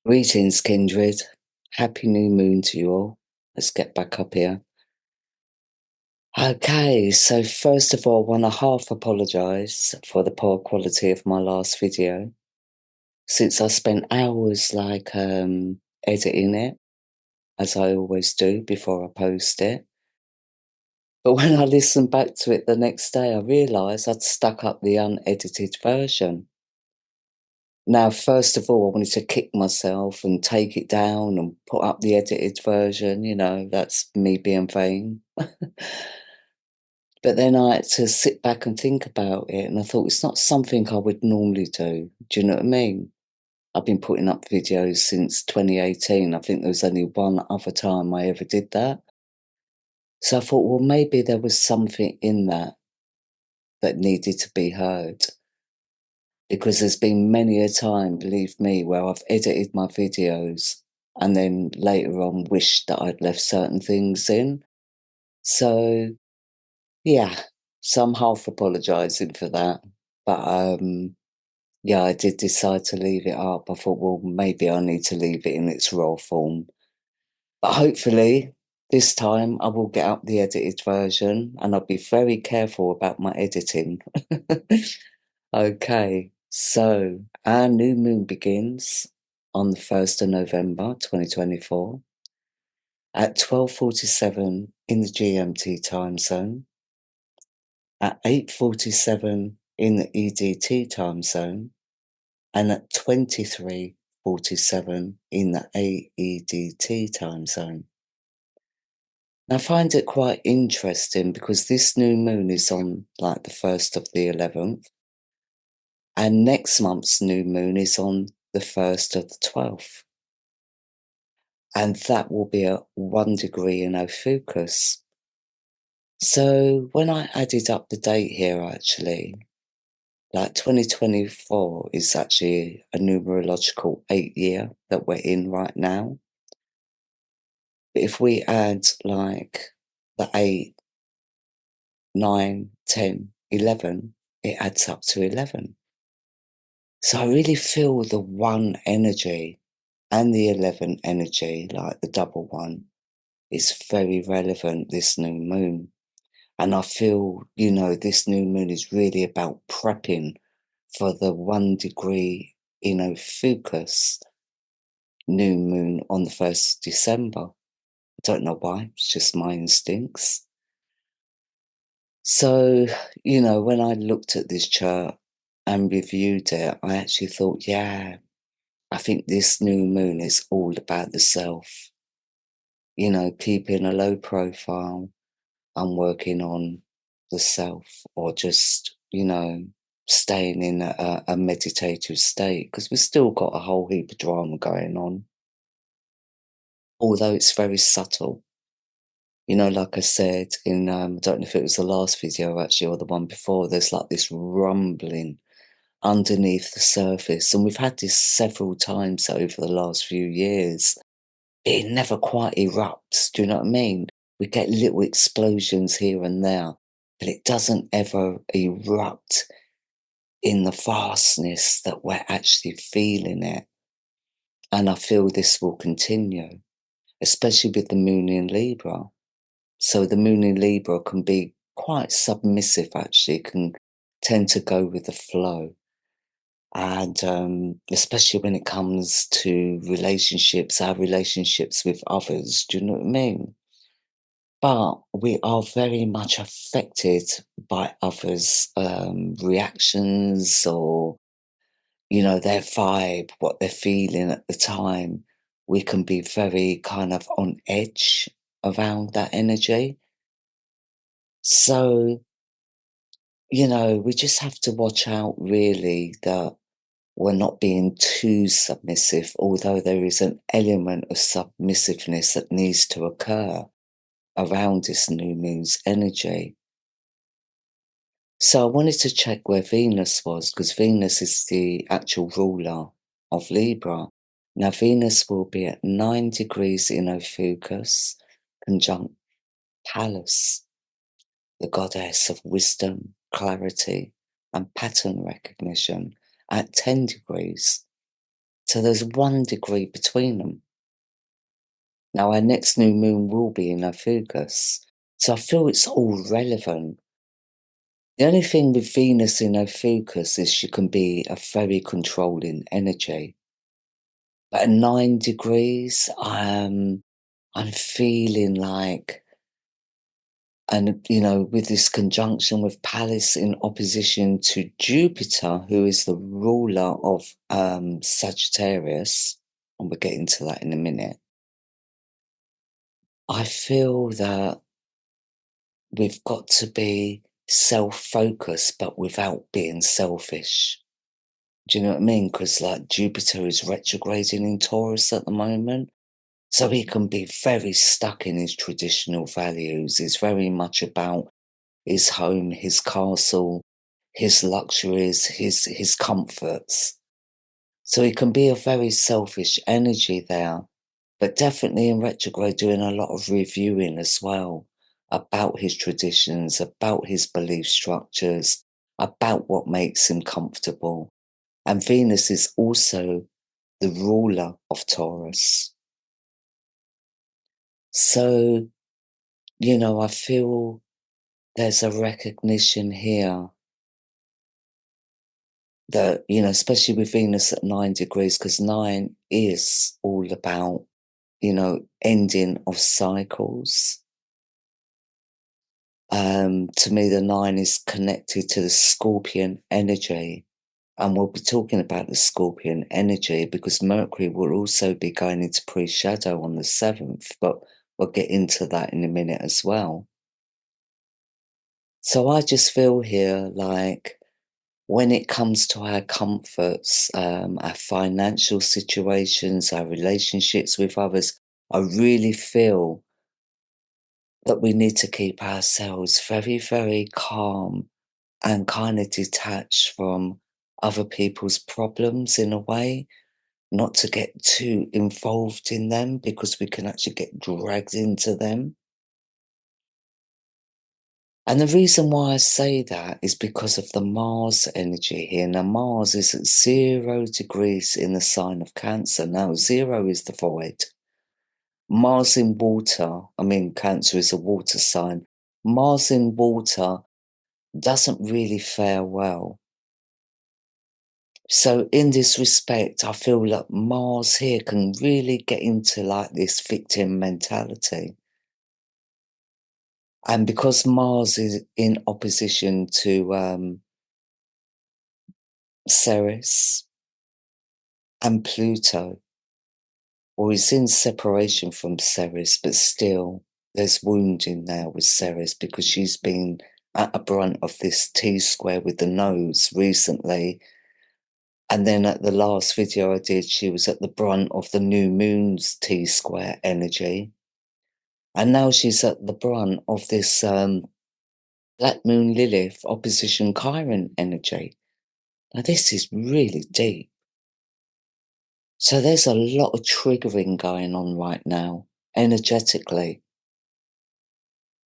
Greetings, kindred. Happy new moon to you all. Let's get back up here. Okay, so first of all, I want to half apologise for the poor quality of my last video, since I spent hours editing it, as I always do before I post it. But when I listened back to it the next day, I realised I'd stuck up the unedited version. Now, first of all, I wanted to kick myself and take it down and put up the edited version, that's me being vain. But then I had to sit back and think about it, and I thought it's not something I would normally do. Do you know what I mean? I've been putting up videos since 2018. I think there was only one other time I ever did that. So I thought, well, maybe there was something in that needed to be heard. Because there's been many a time, believe me, where I've edited my videos and then later on wished that I'd left certain things in. So, yeah, so I'm half apologising for that. But, yeah, I did decide to leave it up. I thought, well, maybe I need to leave it in its raw form. But hopefully, this time I will get up the edited version and I'll be very careful about my editing. Okay, so our new moon begins on the 1st of November 2024 at 12:47 in the GMT time zone, at 8:47 in the EDT time zone, and at 23:47 in the AEDT time zone. Now, I find it quite interesting because this new moon is on like the 1st of the 11th, and next month's new moon is on the 1st of the 12th. And that will be at 1 degree in Ophiuchus. So when I added up the date here, actually, like 2024 is actually a numerological 8-year that we're in right now. But if we add like the 8, 9, 10, 11, it adds up to 11. So I really feel the 1 energy and the 11 energy, like the double one, is very relevant this new moon. And I feel, this new moon is really about prepping for the 1 degree in Ophiuchus new moon on the 1st of December. I don't know why, it's just my instincts. So, when I looked at this chart and reviewed it, I actually thought, yeah, I think this new moon is all about the self, keeping a low profile and working on the self, or just, staying in a meditative state, because we've still got a whole heap of drama going on, although it's very subtle. Like I said in, I don't know if it was the last video actually or the one before, there's like this rumbling underneath the surface. And we've had this several times over the last few years. It never quite erupts. Do you know what I mean? We get little explosions here and there, but it doesn't ever erupt in the vastness that we're actually feeling it. And I feel this will continue, especially with the moon in Libra. So the moon in Libra can be quite submissive, actually, can tend to go with the flow. And especially when it comes to relationships, our relationships with others, do you know what I mean? But we are very much affected by others' reactions, or, their vibe, what they're feeling at the time. We can be very kind of on edge around that energy. So, we just have to watch out really that we're not being too submissive, although there is an element of submissiveness that needs to occur around this new moon's energy. So I wanted to check where Venus was, because Venus is the actual ruler of Libra. Now, Venus will be at 9 degrees in Ophiuchus, conjunct Pallas, the goddess of wisdom, clarity, and pattern recognition, at 10 degrees. So there's 1 degree between them. Now, our next new moon will be in Ophiuchus. So I feel it's all relevant. The only thing with Venus in Ophiuchus is she can be a very controlling energy. But at 9 degrees, I'm feeling like, and with this conjunction with Pallas in opposition to Jupiter, who is the ruler of Sagittarius, and we'll get into that in a minute. I feel that we've got to be self-focused, but without being selfish. Do you know what I mean? Because like Jupiter is retrograding in Taurus at the moment. So he can be very stuck in his traditional values. It's very much about his home, his castle, his luxuries, his comforts. So it can be a very selfish energy there, but definitely in retrograde doing a lot of reviewing as well about his traditions, about his belief structures, about what makes him comfortable. And Venus is also the ruler of Taurus. So, I feel there's a recognition here that, especially with Venus at 9 degrees, because 9 is all about, ending of cycles. To me, the 9 is connected to the Scorpion energy. And we'll be talking about the Scorpion energy because Mercury will also be going into pre-shadow on the 7th, but we'll get into that in a minute as well. So I just feel here like when it comes to our comforts, our financial situations, our relationships with others, I really feel that we need to keep ourselves very, very calm and kind of detached from other people's problems in a way, not to get too involved in them because we can actually get dragged into them. And the reason why I say that is because of the Mars energy here. Now, Mars is at 0 degrees in the sign of Cancer. Now, 0 is the void. Mars in water, Cancer is a water sign. Mars in water doesn't really fare well. So, in this respect, I feel like Mars here can really get into like this victim mentality. And because Mars is in opposition to Ceres and Pluto, or is in separation from Ceres, but still there's wounding there with Ceres because she's been at the brunt of this T-square with the nose recently. And then at the last video I did, she was at the brunt of the new moon's T-square energy. And now she's at the brunt of this Black Moon Lilith opposition Chiron energy. Now this is really deep. So there's a lot of triggering going on right now, energetically.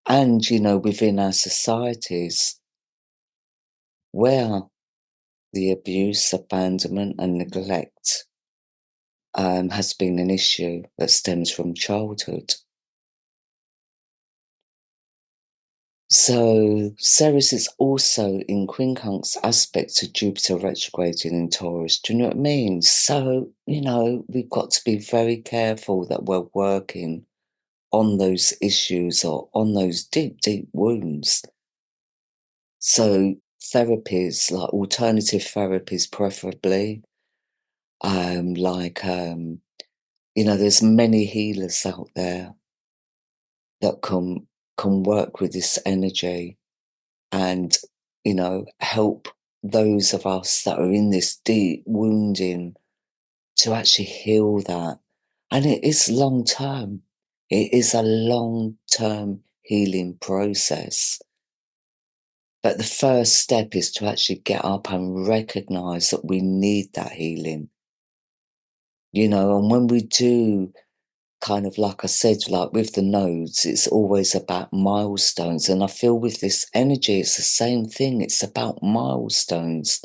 And, within our societies, where the abuse, abandonment, and neglect has been an issue that stems from childhood. So Ceres is also in quincunx aspect to Jupiter retrograding in Taurus. Do you know what I mean? So, we've got to be very careful that we're working on those issues or on those deep, deep wounds. So therapies, like alternative therapies preferably, there's many healers out there that can work with this energy and, help those of us that are in this deep wounding to actually heal that. And it is long term. It is a long term healing process. But the first step is to actually get up and recognize that we need that healing. And when we do, kind of like I said, like with the nodes, it's always about milestones. And I feel with this energy, it's the same thing. It's about milestones.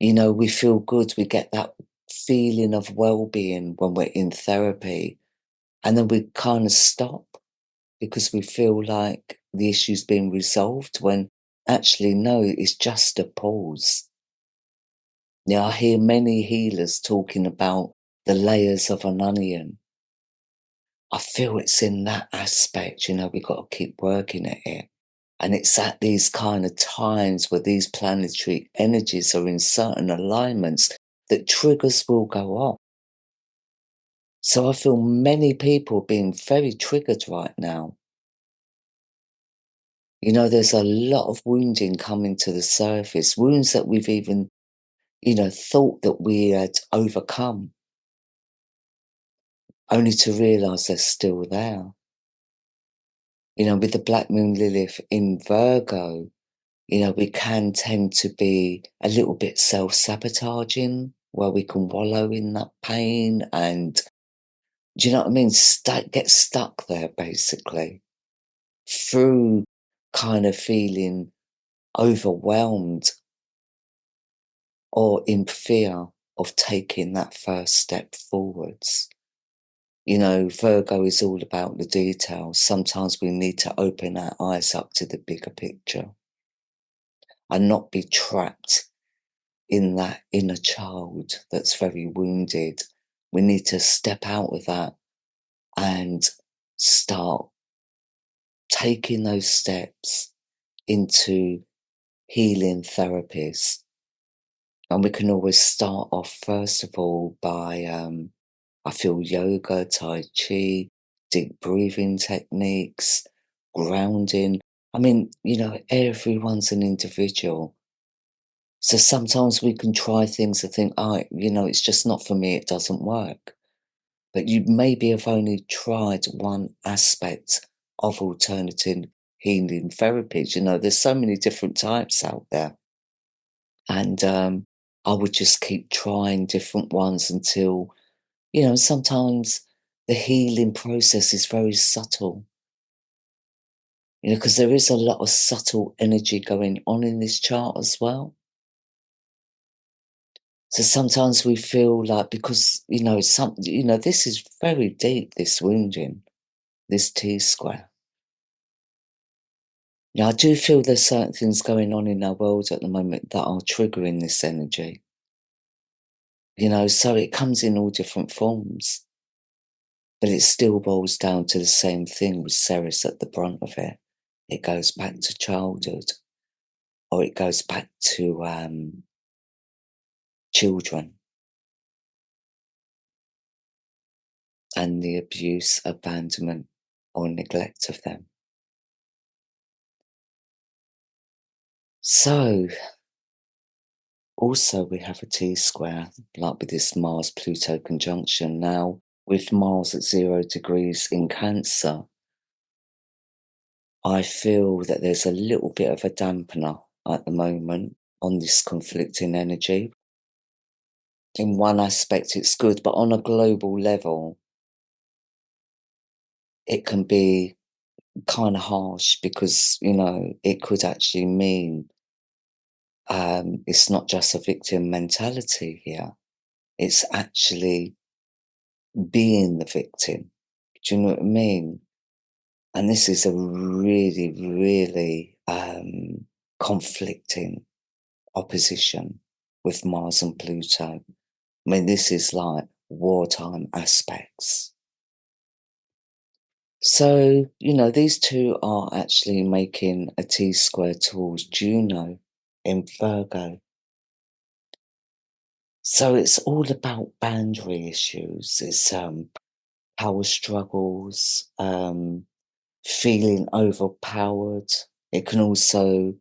We feel good. We get that feeling of well-being when we're in therapy, and then we kind of stop because we feel like the issue's been resolved when actually, no, it's just a pause. Yeah, I hear many healers talking about the layers of an onion. I feel it's in that aspect, we've got to keep working at it. And it's at these kind of times where these planetary energies are in certain alignments that triggers will go off. So I feel many people being very triggered right now. There's a lot of wounding coming to the surface, wounds that we've even, thought that we had overcome, only to realize they're still there. With the Black Moon Lilith in Virgo, we can tend to be a little bit self-sabotaging, where we can wallow in that pain and, do you know what I mean? Get stuck there, basically, through kind of feeling overwhelmed or in fear of taking that first step forwards. Virgo is all about the details. Sometimes we need to open our eyes up to the bigger picture and not be trapped in that inner child that's very wounded. We need to step out of that and start taking those steps into healing therapies. And we can always start off, first of all, by, I feel yoga, Tai Chi, deep breathing techniques, grounding. I mean, everyone's an individual. So sometimes we can try things and think, oh, it's just not for me, it doesn't work. But you maybe have only tried one aspect of alternative healing therapies. There's so many different types out there. And I would just keep trying different ones until, sometimes the healing process is very subtle. Because there is a lot of subtle energy going on in this chart as well. So sometimes we feel like, because, this is very deep, this wounding, this T-square. I do feel there's certain things going on in our world at the moment that are triggering this energy. So it comes in all different forms. But it still boils down to the same thing with Ceres at the brunt of it. It goes back to childhood, or it goes back to children and the abuse, abandonment, or neglect of them. So, also we have a T-square, like with this Mars-Pluto conjunction. Now, with Mars at 0 degrees in Cancer, I feel that there's a little bit of a dampener at the moment on this conflicting energy. In one aspect, it's good, but on a global level, it can be kind of harsh because, it could actually mean it's not just a victim mentality here. It's actually being the victim. Do you know what I mean? And this is a really, really conflicting opposition with Mars and Pluto. I mean, this is like wartime aspects. So, these two are actually making a T-square towards Juno in Virgo. So it's all about boundary issues. It's power struggles, feeling overpowered. It can also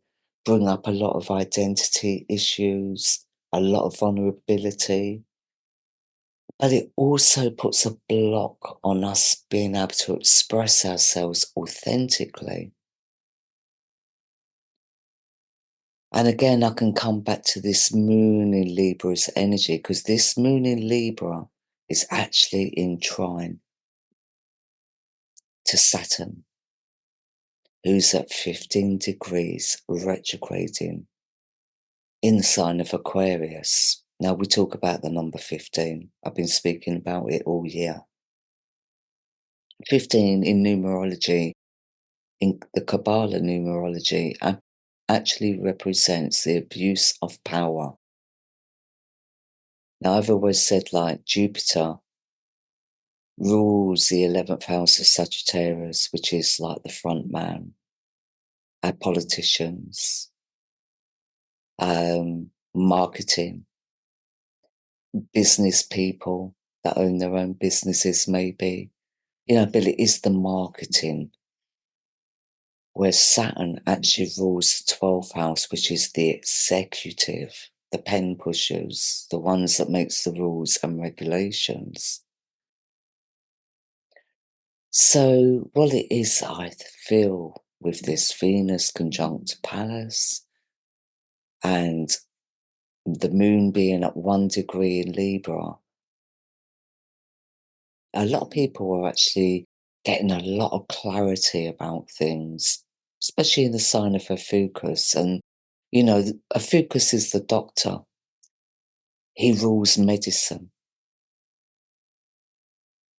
bring up a lot of identity issues, a lot of vulnerability. But it also puts a block on us being able to express ourselves authentically. And again, I can come back to this moon in Libra's energy, because this moon in Libra is actually in trine to Saturn, who's at 15 degrees retrograding in the sign of Aquarius. Now, we talk about the number 15. I've been speaking about it all year. 15 in numerology, in the Kabbalah numerology, actually represents the abuse of power. Now, I've always said, like, Jupiter rules the 11th house of Sagittarius, which is like the front man, our politicians, marketing, business people that own their own businesses, maybe. But it is the marketing, where Saturn actually rules the 12th house, which is the executive, the pen pushers, the ones that makes the rules and regulations. So, what it is, I feel, with this Venus conjunct Pallas and the moon being at 1 degree in Libra, a lot of people are actually getting a lot of clarity about things, especially in the sign of Ophiuchus. And, Ophiuchus is the doctor. He rules medicine.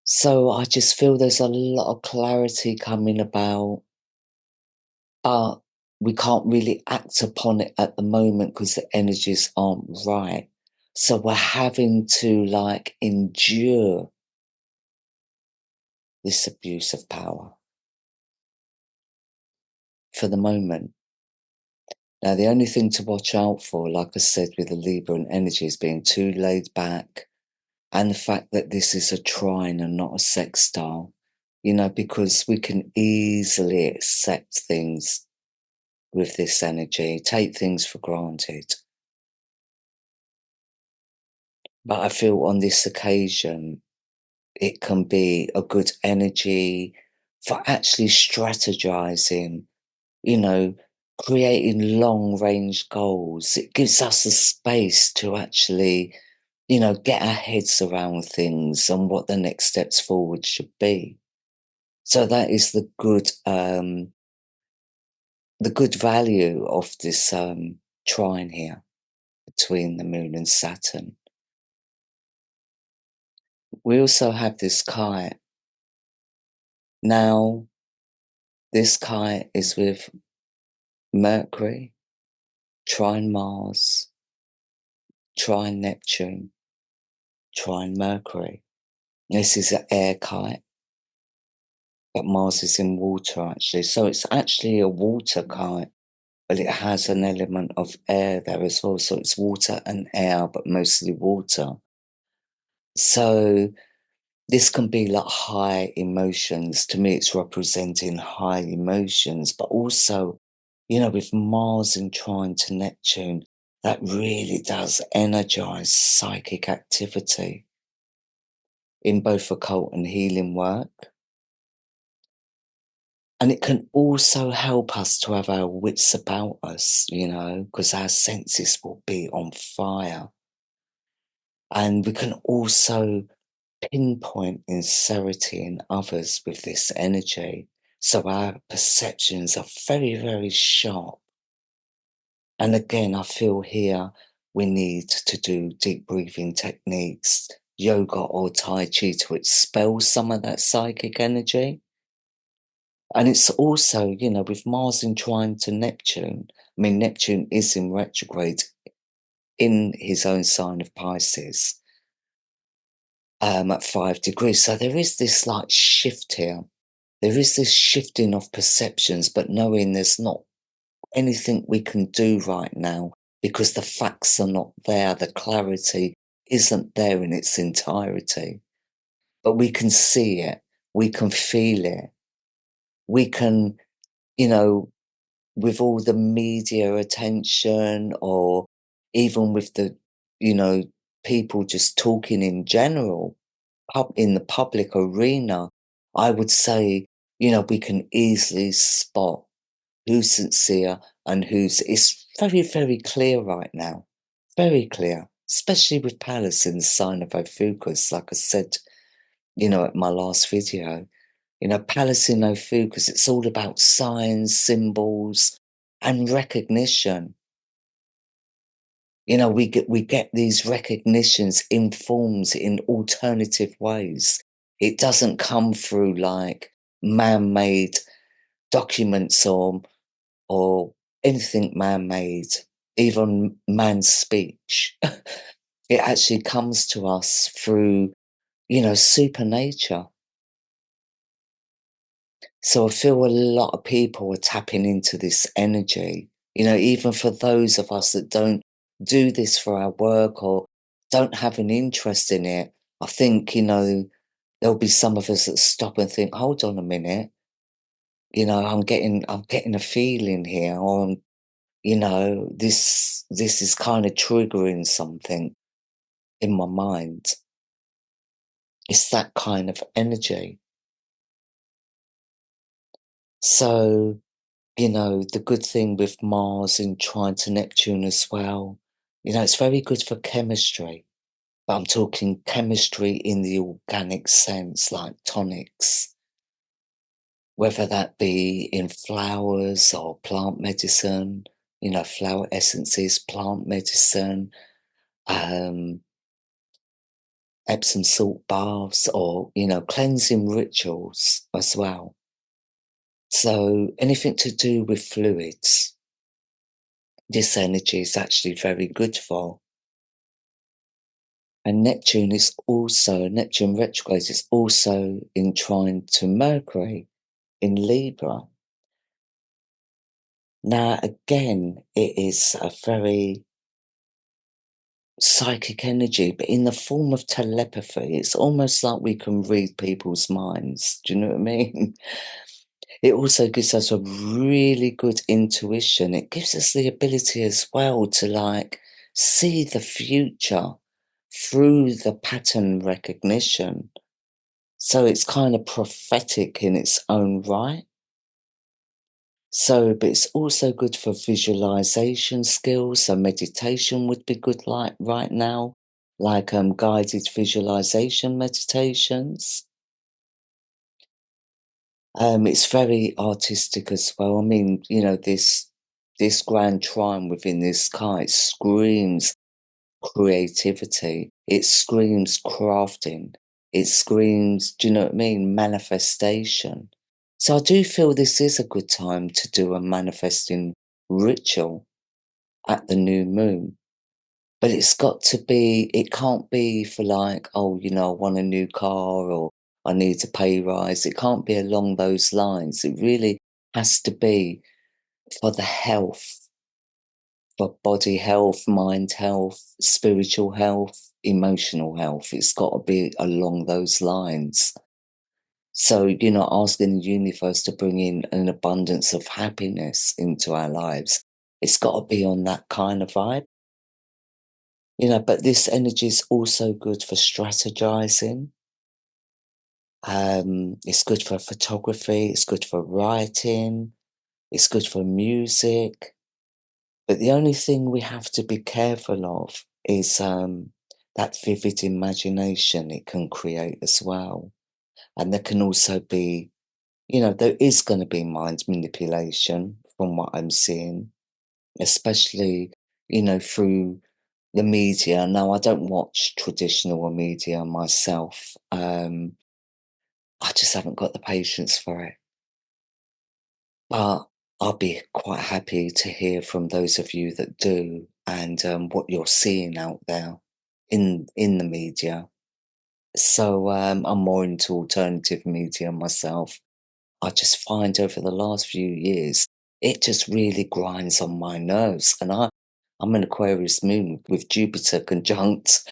So I just feel there's a lot of clarity coming about, but we can't really act upon it at the moment because the energies aren't right. So we're having to endure this abuse of power for the moment. Now, the only thing to watch out for, like I said, with the Libra and energy is being too laid back, and the fact that this is a trine and not a sextile, because we can easily accept things with this energy, take things for granted. But I feel on this occasion, it can be a good energy for actually strategizing, you know, creating long range goals. It gives us a space to actually, get our heads around things and what the next steps forward should be. So that is the good value of this trine here between the moon and Saturn. We also have this kite. Now, this kite is with Mercury, trine Mars, trine Neptune, trine Mercury. This is an air kite, but Mars is in water actually. So it's actually a water kite, but it has an element of air there as well. So it's water and air, but mostly water. So this can be like high emotions. To me, it's representing high emotions, but also, with Mars in trine to Neptune, that really does energize psychic activity in both occult and healing work. And it can also help us to have our wits about us, because our senses will be on fire. And we can also pinpoint sincerity in others with this energy. So our perceptions are very, very sharp. And again, I feel here we need to do deep breathing techniques, yoga or Tai Chi to expel some of that psychic energy. And it's also, with Mars in trine to Neptune, I mean, Neptune is in retrograde in his own sign of Pisces. At 5 degrees. So there is this shift here. There is this shifting of perceptions, but knowing there's not anything we can do right now because the facts are not there. The clarity isn't there in its entirety. But we can see it. We can feel it. We can, with all the media attention or even with the, people just talking in general, in the public arena, I would say, we can easily spot who's sincere and it's very, very clear right now. Very clear, especially with Pallas in the sign of Ophiuchus, like I said, at my last video. Pallas in Ophiuchus, it's all about signs, symbols, and recognition. We get these recognitions in forms, in alternative ways. It doesn't come through like man-made documents or anything man-made, even man's speech. It actually comes to us through, supernature. So I feel a lot of people are tapping into this energy, even for those of us that don't do this for our work or don't have an interest in it. I think, there'll be some of us that stop and think, hold on a minute, I'm getting a feeling here, or this is kind of triggering something in my mind. It's that kind of energy. So, the good thing with Mars in trine to Neptune as well, it's very good for chemistry. But I'm talking chemistry in the organic sense, like tonics, whether that be in flowers or plant medicine, flower essences, plant medicine, um, Epsom salt baths, or, cleansing rituals as well. So anything to do with fluids, this energy is actually very good for. And Neptune retrograde is also in trine to Mercury in Libra. Now, again, it is a very psychic energy, but in the form of telepathy. It's almost like we can read people's minds. Do you know what I mean? It also gives us a really good intuition. It gives us the ability as well to like see the future through the pattern recognition. So it's kind of prophetic in its own right. So, but it's also good for visualization skills. So meditation would be good like right now, like guided visualization meditations. It's very artistic as well. I mean, this grand trine within this sky, it screams creativity. It screams crafting. It screams, do you know what I mean? Manifestation. So I do feel this is a good time to do a manifesting ritual at the new moon. But it can't be for like, oh, I want a new car or I need a pay rise. It can't be along those lines. It really has to be for the health, for body health, mind health, spiritual health, emotional health. It's got to be along those lines. So, asking the universe to bring in an abundance of happiness into our lives, it's got to be on that kind of vibe. But this energy is also good for strategizing. It's good for photography. It's good for writing. It's good for music. But the only thing we have to be careful of is that vivid imagination it can create as well. And there can also be, there is going to be mind manipulation from what I'm seeing, especially, through the media. Now, I don't watch traditional media myself. I just haven't got the patience for it. But I'll be quite happy to hear from those of you that do and what you're seeing out there in the media. So I'm more into alternative media myself. I just find over the last few years, it just really grinds on my nerves. And I'm an Aquarius moon with Jupiter conjunct.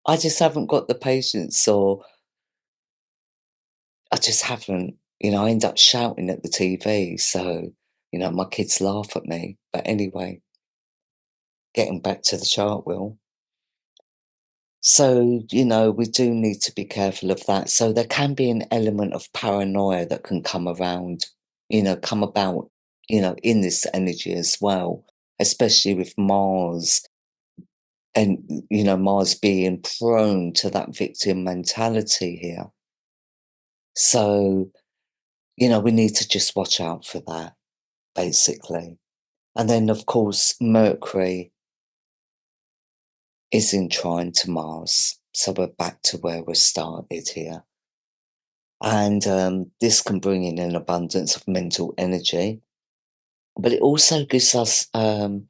I just haven't got the patience, or I just haven't. I end up shouting at the TV. So, my kids laugh at me. But anyway, getting back to the chart wheel. So, we do need to be careful of that. So there can be an element of paranoia that can come about, in this energy as well, especially with Mars and, Mars being prone to that victim mentality here. So, we need to just watch out for that, basically. And then, of course, Mercury. is in trine to Mars. So we're back to where we started here. And this can bring in an abundance of mental energy, but it also gives us a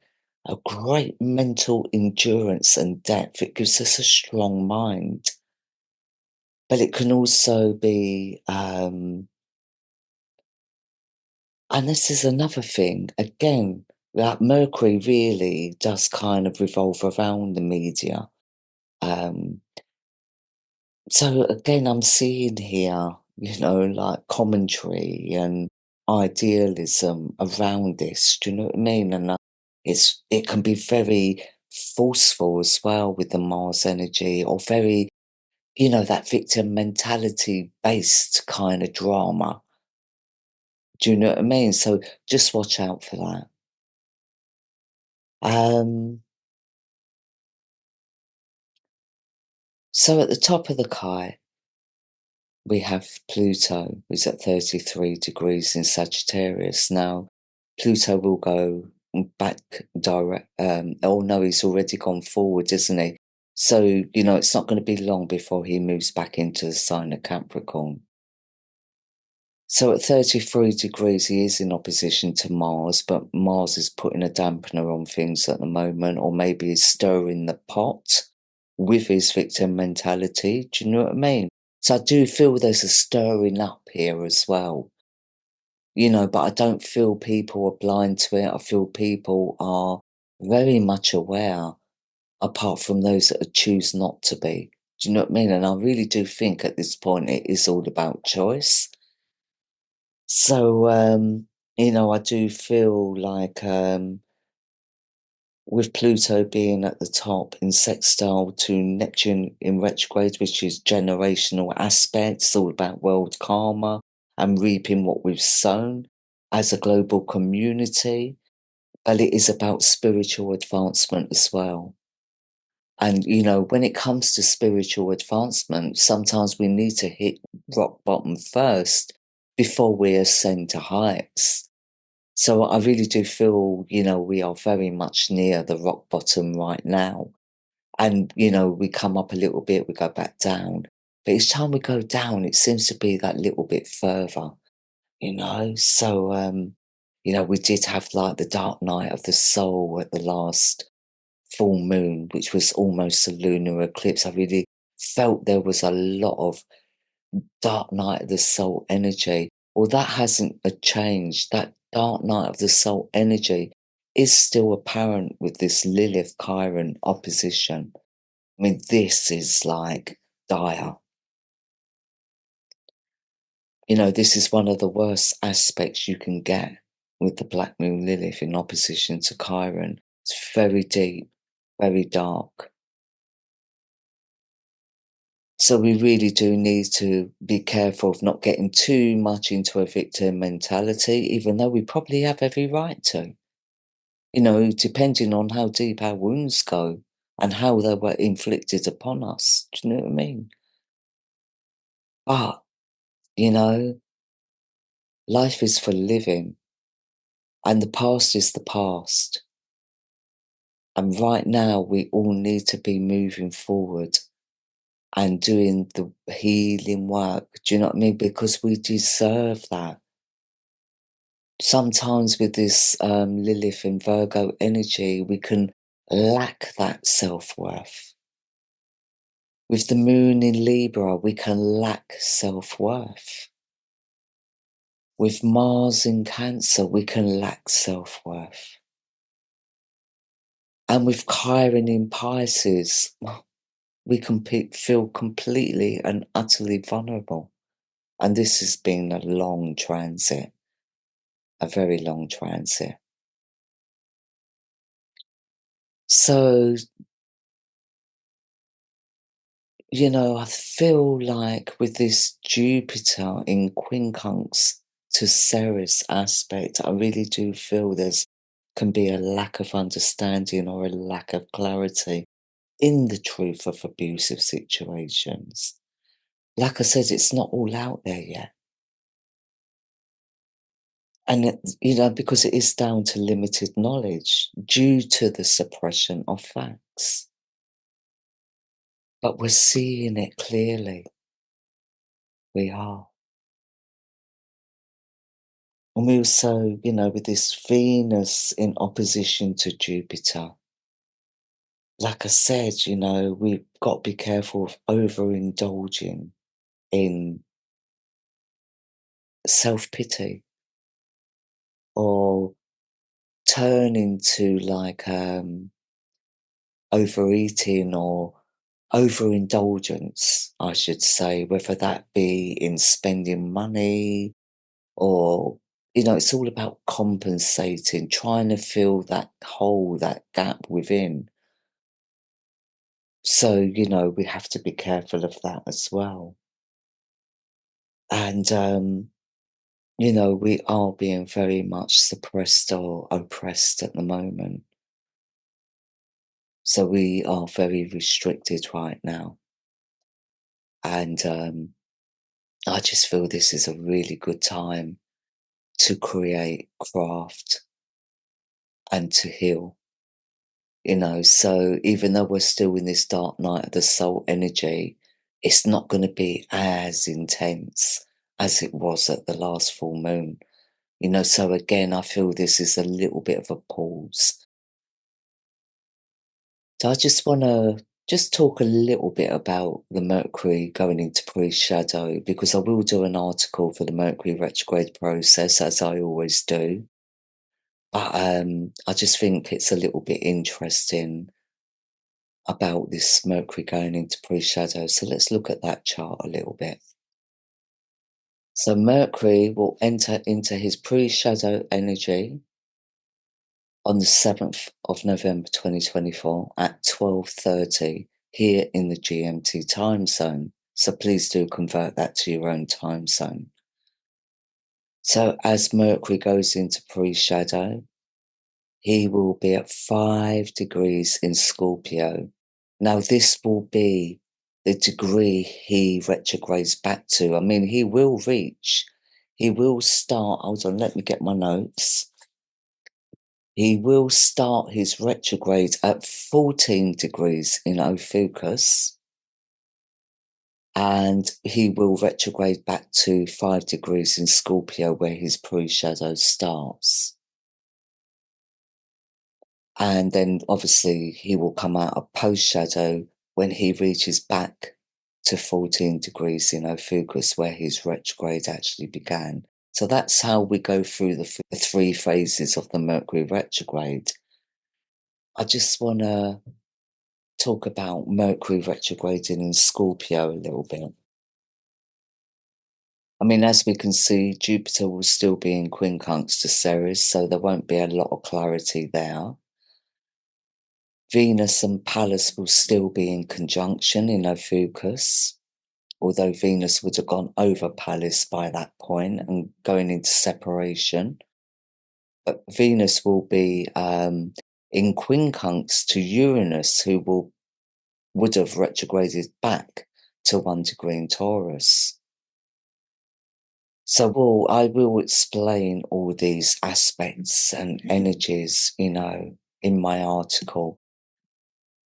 great mental endurance and depth. It gives us a strong mind, but it can also be, and this is another thing, again, that Mercury really does kind of revolve around the media. Um, so again, I'm seeing here, like commentary and idealism around this. Do you know what I mean? And it can be very forceful as well with the Mars energy, or very, that victim mentality based kind of drama. Do you know what I mean? So just watch out for that. Um, so at the top of the kite, we have Pluto, who's at 33 degrees in Sagittarius. Now, Pluto will go back direct. Oh no, he's already gone forward, isn't he? So, it's not going to be long before he moves back into the sign of Capricorn. So at 33 degrees, he is in opposition to Mars, but Mars is putting a dampener on things at the moment, or maybe he's stirring the pot with his victim mentality. Do you know what I mean? So I do feel there's a stirring up here as well, but I don't feel people are blind to it. I feel people are very much aware, apart from those that choose not to be. Do you know what I mean? And I really do think at this point it is all about choice. So, I do feel like with Pluto being at the top in sextile to Neptune in retrograde, which is generational aspects, all about world karma and reaping what we've sown as a global community. But it is about spiritual advancement as well. And, when it comes to spiritual advancement, sometimes we need to hit rock bottom first before we ascend to heights. So I really do feel, we are very much near the rock bottom right now. And, we come up a little bit, we go back down. But each time we go down, it seems to be that little bit further, So, we did have like the dark night of the soul at the last full moon, which was almost a lunar eclipse. I really felt there was a lot of dark night of the soul energy. Well, that hasn't changed. That dark night of the soul energy is still apparent with this Lilith Chiron opposition. I mean, this is like dire. This is one of the worst aspects you can get with the Black Moon Lilith in opposition to Chiron. It's very deep, very dark. So we really do need to be careful of not getting too much into a victim mentality, even though we probably have every right to. Depending on how deep our wounds go and how they were inflicted upon us. Do you know what I mean? But, you know, life is for living, and the past is the past. And right now, we all need to be moving forward and doing the healing work. Do you know what I mean? Because we deserve that. Sometimes with this Lilith and Virgo energy, we can lack that self-worth. With the moon in Libra, we can lack self-worth. With Mars in Cancer, we can lack self-worth. And with Chiron in Pisces, we can feel completely and utterly vulnerable. And this has been a long transit, a very long transit. So, I feel like with this Jupiter in quincunx to Ceres aspect, I really do feel there's can be a lack of understanding or a lack of clarity in the truth of abusive situations. Like I said, it's not all out there yet. And, because it is down to limited knowledge due to the suppression of facts. but we're seeing it clearly. We are. And we also, with this Venus in opposition to Jupiter, like I said, we've got to be careful of overindulging in self-pity or turning to like overeating or overindulgence, I should say, whether that be in spending money or, it's all about compensating, trying to fill that hole, that gap within. So, we have to be careful of that as well. And, we are being very much suppressed or oppressed at the moment. So we are very restricted right now. And I just feel this is a really good time to create craft and to heal. So even though we're still in this dark night of the soul energy, it's not going to be as intense as it was at the last full moon. So again, I feel this is a little bit of a pause. So I just want to just talk a little bit about the Mercury going into pre-shadow, because I will do an article for the Mercury retrograde process, as I always do. But I just think it's a little bit interesting about this Mercury going into pre-shadow. So let's look at that chart a little bit. So Mercury will enter into his pre-shadow energy on the 7th of November 2024 at 12:30 here in the GMT time zone. So please do convert that to your own time zone. So as Mercury goes into pre-shadow, he will be at 5 degrees in Scorpio. Now, this will be the degree he retrogrades back to. I mean, he will start, hold on, let me get my notes. He will start his retrograde at 14 degrees in Ophiuchus, and he will retrograde back to 5 degrees in Scorpio, where his pre-shadow starts. And then obviously he will come out of post-shadow when he reaches back to 14 degrees in Ophiuchus, where his retrograde actually began. So that's how we go through the three phases of the Mercury retrograde. I just want to talk about Mercury retrograding in Scorpio a little bit. I mean, as we can see, Jupiter will still be in quincunx to Ceres, so there won't be a lot of clarity there. Venus and Pallas will still be in conjunction in Ophiuchus, although Venus would have gone over Pallas by that point and going into separation. But Venus will be in quincunx to Uranus, who would have retrograded back to 1 degree in Taurus. So I will explain all these aspects and energies, in my article.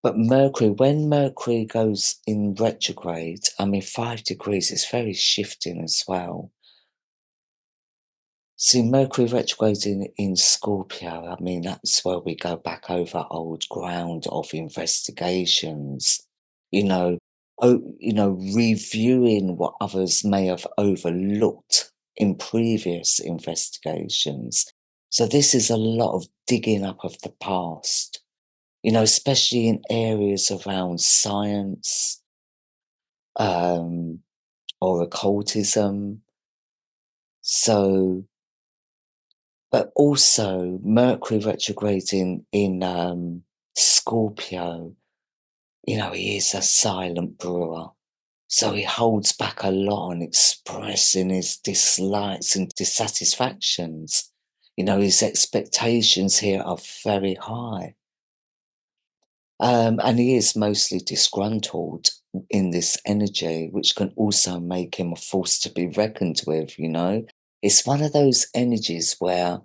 But when Mercury goes in retrograde, I mean, 5 degrees is very shifting as well. See, Mercury retrograding in Scorpio, I mean, that's where we go back over old ground of investigations, reviewing what others may have overlooked in previous investigations. So this is a lot of digging up of the past, especially in areas around science, or occultism. So, but also Mercury retrograding in Scorpio, he is a silent brewer. So he holds back a lot on expressing his dislikes and dissatisfactions. His expectations here are very high. And he is mostly disgruntled in this energy, which can also make him a force to be reckoned with, It's one of those energies where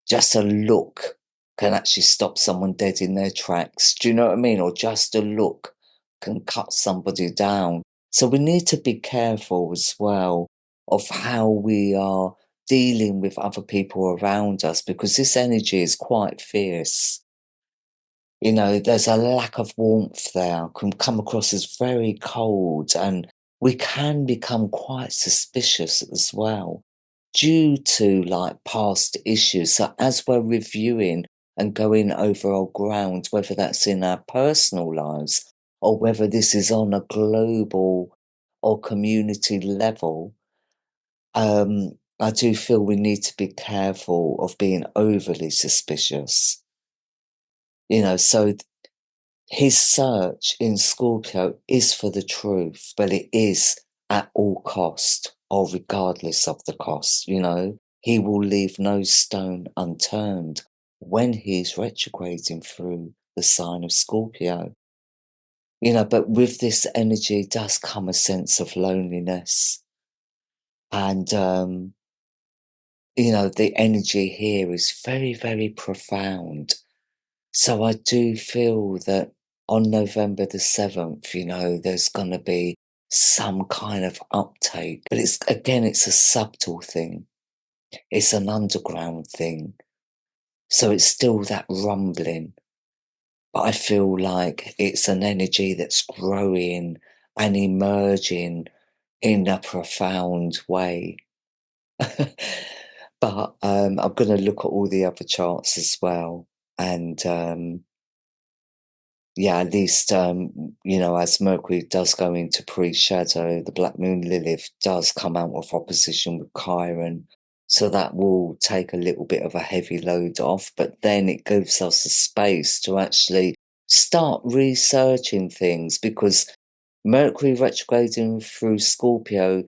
just a look can actually stop someone dead in their tracks. Do you know what I mean? Or just a look can cut somebody down. So we need to be careful as well of how we are dealing with other people around us because this energy is quite fierce. You know, there's a lack of warmth there, can come across as very cold, and we can become quite suspicious as well due to like past issues. So, as we're reviewing and going over our ground, whether that's in our personal lives or whether this is on a global or community level, I do feel we need to be careful of being overly suspicious. You know, so his search in Scorpio is for the truth, but it is at all cost or regardless of the cost, you know. He will leave no stone unturned when he's retrograding through the sign of Scorpio. You know, but with this energy does come a sense of loneliness. And you know, the energy here is very, very profound. So I do feel that on November the 7th, you know, there's going to be some kind of uptake. But it's, again, it's a subtle thing, it's an underground thing. So it's still that rumbling. But I feel like it's an energy that's growing and emerging in a profound way. But I'm going to look at all the other charts as well. And yeah, at least, you know, as Mercury does go into pre-shadow, the Black Moon Lilith does come out of opposition with Chiron. So that will take a little bit of a heavy load off, but then it gives us a space to actually start researching things because Mercury retrograding through Scorpio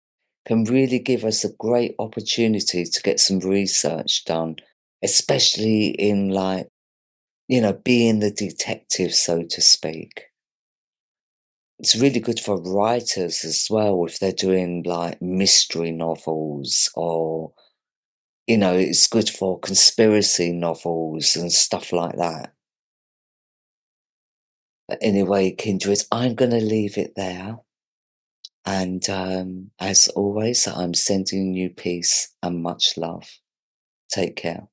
can really give us a great opportunity to get some research done, especially in like, you know, being the detective, so to speak. It's really good for writers as well if they're doing like mystery novels or, you know, it's good for conspiracy novels and stuff like that. But anyway, Kindred, I'm going to leave it there. And as always, I'm sending you peace and much love. Take care.